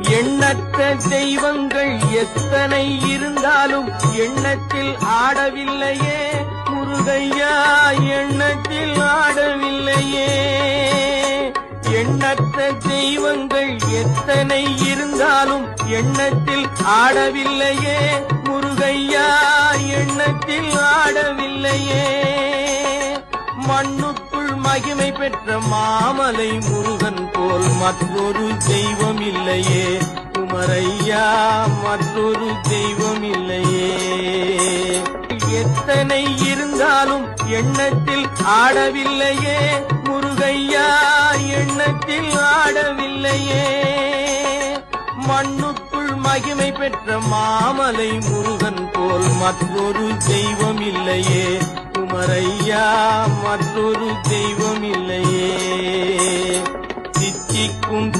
எண்ணற்ற தெய்வங்கள் எத்தனை இருந்தாலும் எண்ணத்தில் ஆடவில்லையே முருகையா, எண்ணத்தில் ஆடவில்லையே. எண்ணற்ற தெய்வங்கள் எத்தனை இருந்தாலும் எண்ணத்தில் ஆடவில்லையே முருகையா, எண்ணத்தில் ஆடவில்லையே. மண்ணுக்குள் மகிமை பெற்ற மாமலை முருகன் போல் மற்றொரு தெய்வம் இல்லையே குமரையா, மற்றொரு தெய்வம் இல்லையே. எத்தனை இருந்தாலும் எண்ணத்தில் ஆடவில்லையே முருகையா, எண்ணத்தில் ஆடவில்லையே. மண்ணுக்குள் மகிமை பெற்ற மாமலை முருகன் போல் மற்றொரு தெய்வம் இல்லையே குமரையா, மற்றொரு தெய்வம் இல்லையே. தித்திக்கும்